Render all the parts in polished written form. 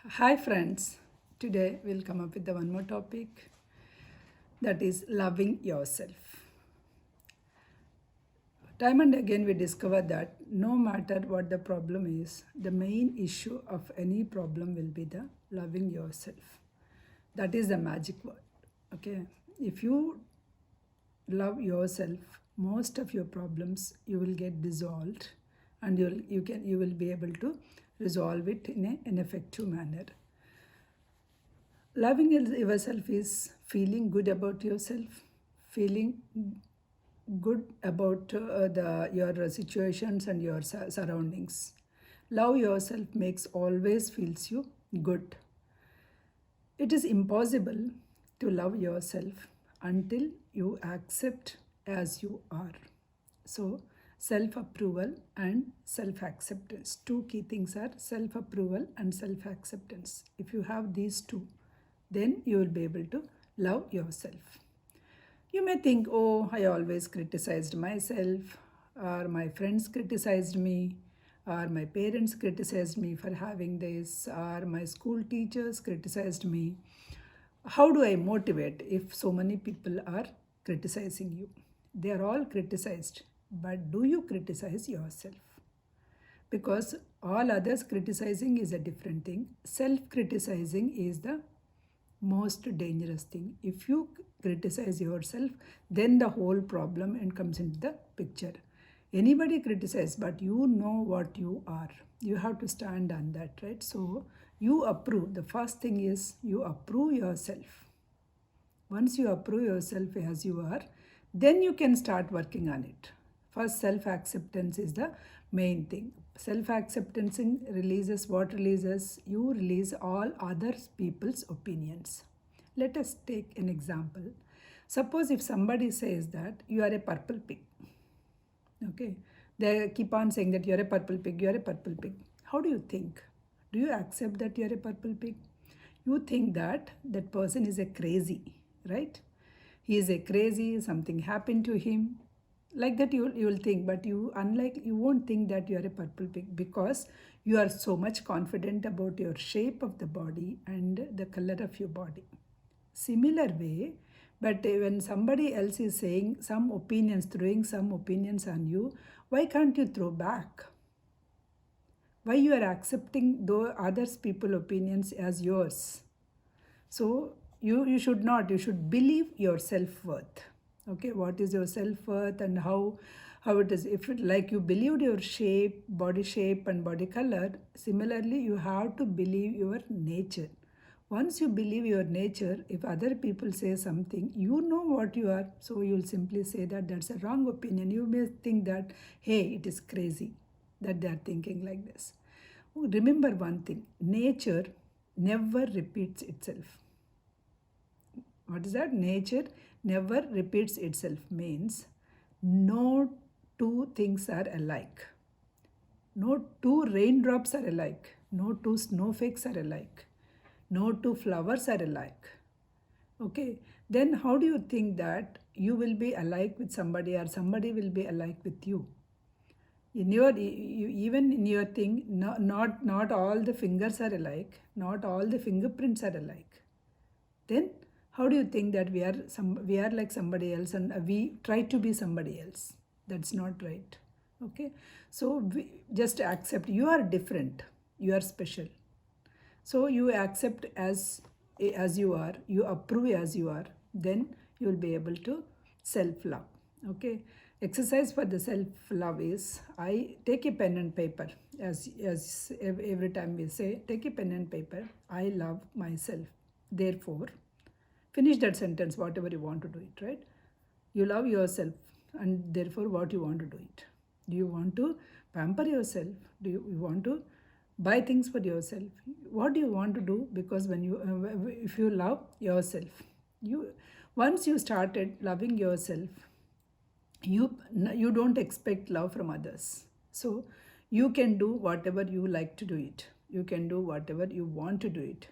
Hi friends, today we'll come up with the one more topic, that is loving yourself. Time and again we discover that no matter what the problem is, the main issue of any problem will be the loving yourself. That is the magic word. Okay, if you love yourself, most of your problems you will get dissolved, and you will be able to resolve it in an effective manner. Loving yourself is feeling good about yourself, feeling good about your situations and your surroundings. Love yourself makes always feels you good. It is impossible to love yourself until you accept as you are. So, self approval and self acceptance. Two key things are self approval and self acceptance. If you have these two, then you will be able to love yourself. You may think, oh, I always criticized myself, or my friends criticized me, or my parents criticized me for having this, or my school teachers criticized me. How do I motivate if so many people are criticizing you? They are all criticized, but do you criticize yourself? Because all others criticizing is a different thing. Self criticizing is the most dangerous thing. If you criticize yourself, then the whole problem and comes into the picture. Anybody criticize, but you know what you are. You have to stand on that, right? So you approve. The first thing is you approve yourself. Once you approve yourself as you are, then you can start working on it. First, self acceptance is the main thing. Self acceptance releases what releases? You release all other people's opinions. Let us take an example. Suppose if somebody says that you are a purple pig, okay, they keep on saying that you're a purple pig, you're a purple pig. How do you think? Do you accept that you're a purple pig? You think that that person is a crazy, right? He is a crazy, something happened to him. Like that you will think, but you won't think that you are a purple pig, because you are so much confident about your shape of the body and the color of your body. Similar way, but when somebody else is saying some opinions, throwing some opinions on you, why can't you throw back? Why you are accepting the others people opinions as yours? So you should not, you should believe your self-worth. Okay, what is your self-worth and how it is. If it, like you believed your shape and body color, similarly you have to believe your nature. Once you believe your nature, if other people say something, you know what you are, so you'll simply say that that's a wrong opinion. You may think that, hey, it is crazy that they are thinking like this. Remember one thing, nature never repeats itself. What is that? Nature never repeats itself means no two things are alike. No two raindrops are alike. No two snowflakes are alike. No two flowers are alike. Okay, then how do you think that you will be alike with somebody or somebody will be alike with you? In your even in your thing, not all the fingers are alike, not all the fingerprints are alike. Then how do you think that we are like somebody else and we try to be somebody else? That's not right. Okay, so just accept you are different, you are special. So you accept as you are, you approve as you are, then you will be able to self love. Okay, exercise for the self love is, I take a pen and paper. As every time we say, take a pen and paper. I love myself, therefore finish that sentence, whatever you want to do it, right? You love yourself, and therefore what you want to do it. Do you want to pamper yourself? Do you want to buy things for yourself? What do you want to do? Because when you if you love yourself, you once you started loving yourself, you don't expect love from others. So you can do whatever you like to do it. You can do whatever you want to do it.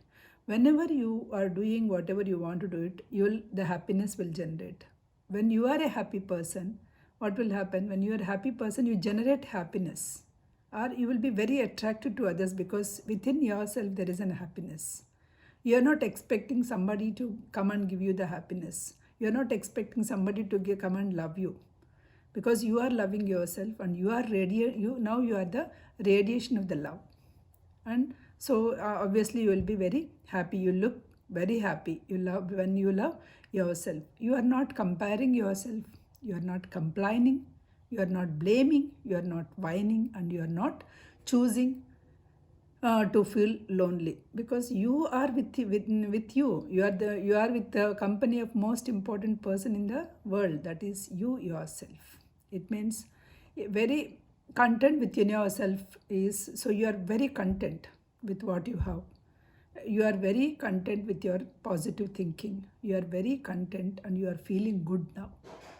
Whenever you are doing whatever you want to do it, the happiness will generate. When you are a happy person, what will happen? When you are a happy person, you generate happiness. or you will be very attracted to others because within yourself there is an happiness. You're not expecting somebody to come and give you the happiness. You're not expecting somebody to come and love you, because you are loving yourself and you are you are the radiation of the love. And so obviously you will be very happy. You look very happy. You love when you love yourself. You are not comparing yourself. You are not complaining. You are not blaming. You are not whining, and you are not choosing to feel lonely, because you are with you. You are with the company of most important person in the world, that is you yourself. It means very content within yourself is, so you are very content with what you have. You are very content with your positive thinking. You are very content and you are feeling good now.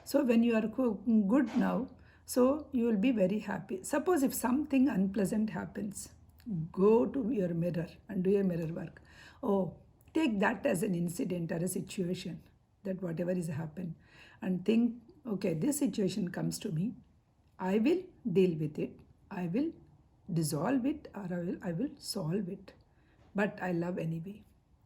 So when you are good now, so you will be very happy. Suppose if something unpleasant happens, go to your mirror and do your mirror work. Oh, take that as an incident or a situation, that whatever is happened, and think, okay, this situation comes to me, I will deal with it, I will dissolve it, or I will solve it, but I love anyway.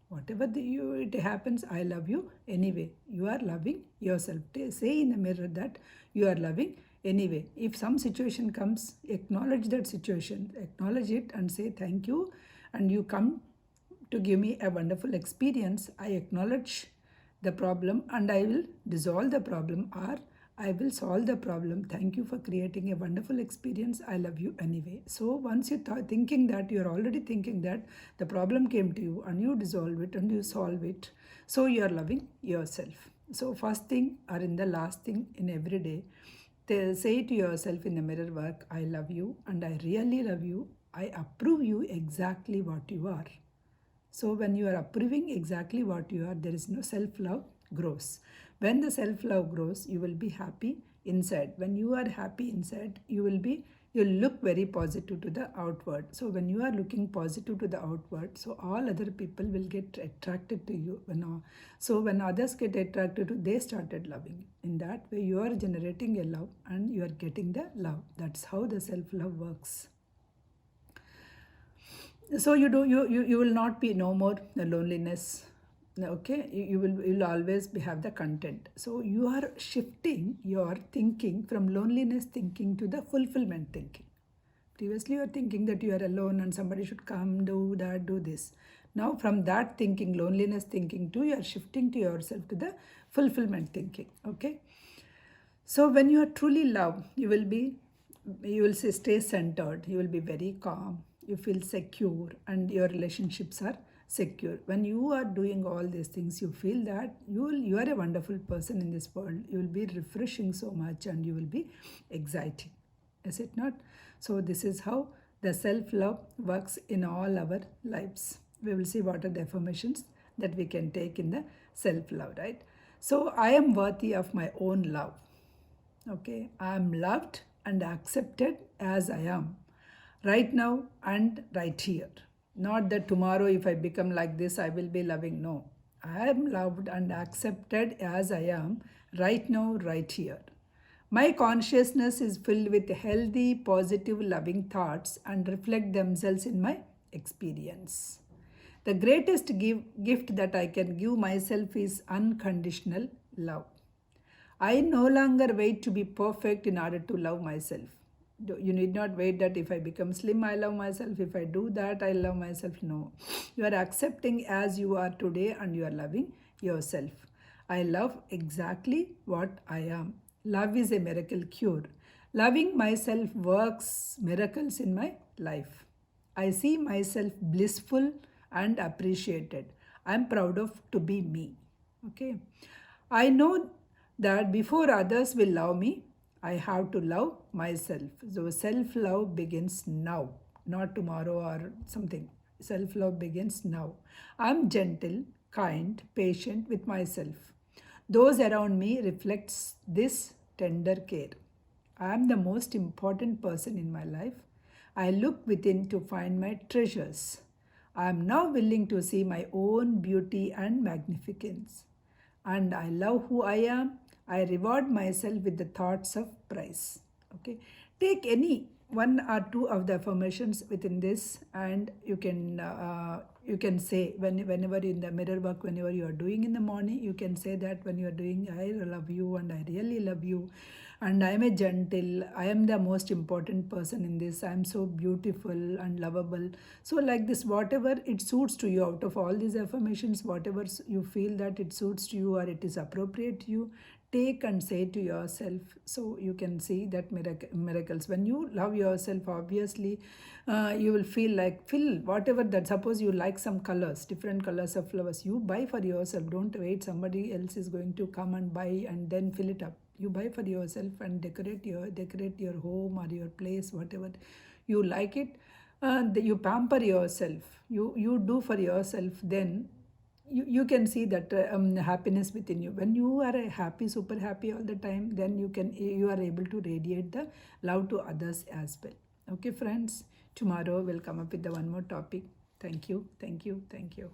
Whatever it happens, I love you anyway. You are loving yourself. Say in the mirror that you are loving anyway. If some situation comes, acknowledge that situation, acknowledge it and say thank you, and you come to give me a wonderful experience. I acknowledge the problem and I will dissolve the problem, or I will solve the problem. Thank you for creating a wonderful experience. I love you anyway. So once you thinking that, you are already thinking that the problem came to you and you dissolve it and you solve it. So you are loving yourself. So first thing or in the last thing in every day, say to yourself in the mirror work, I love you and I really love you. I approve you exactly what you are. So when you are approving exactly what you are, there is no self-love grows. When the self-love grows, you will be happy inside. When you are happy inside, you look very positive to the outward. So when you are looking positive to the outward, so all other people will get attracted to you. So when others get attracted to, they started loving. In that way, you are generating a love and you are getting the love. That's how the self-love works. So you will not be no more the loneliness. Okay, you will always have the content. So you are shifting your thinking from loneliness thinking to the fulfillment thinking. Previously you are thinking that you are alone and somebody should come, do that, do this. Now from that thinking, loneliness thinking, to you are shifting to yourself to the fulfillment thinking. Okay, so when you are truly love, you will stay centered, you will be very calm, you feel secure, and your relationships are secure. When you are doing all these things, you feel that you are a wonderful person in this world. You will be refreshing so much and you will be exciting. Is it not? So this is how the self-love works in all our lives. We will see what are the affirmations that we can take in the self-love, right? So I am worthy of my own love. Okay, I am loved and accepted as I am, right now and right here. Not that tomorrow if I become like this, I will be loving. No, I am loved and accepted as I am, right now, right here. My consciousness is filled with healthy, positive, loving thoughts and reflect themselves in my experience. The greatest gift that I can give myself is unconditional love. I no longer wait to be perfect in order to love myself. You need not wait that if I become slim, I love myself. If I do that, I love myself. No. You are accepting as you are today and you are loving yourself. I love exactly what I am. Love is a miracle cure. Loving myself works miracles in my life. I see myself blissful and appreciated. I am proud of to be me. Okay. I know that before others will love me, I have to love myself. So self-love begins now, not tomorrow or something. Self-love begins now. I'm gentle, kind, patient with myself. Those around me reflects this tender care. I am the most important person in my life. I look within to find my treasures. I am now willing to see my own beauty and magnificence. And I love who I am. I reward myself with the thoughts of praise. Okay, take any one or two of the affirmations within this, and you can say whenever in the mirror work, whenever you are doing in the morning, you can say that when you are doing, I love you and I really love you, and I am a gentle, I am the most important person in this, I am so beautiful and lovable. So like this, whatever it suits to you, out of all these affirmations, whatever you feel that it suits to you or it is appropriate to you, take and say to yourself. So you can see that miracles when you love yourself. Obviously you will feel whatever that, suppose you like some colors, different colors of flowers, you buy for yourself. Don't wait somebody else is going to come and buy and then fill it up. You buy for yourself and decorate your home or your place, whatever you like it. You pamper yourself, you do for yourself. Then you can see that happiness within you. When you are happy, super happy all the time, then you are able to radiate the love to others as well. Okay friends, tomorrow we'll come up with the one more topic. Thank you, thank you, thank you.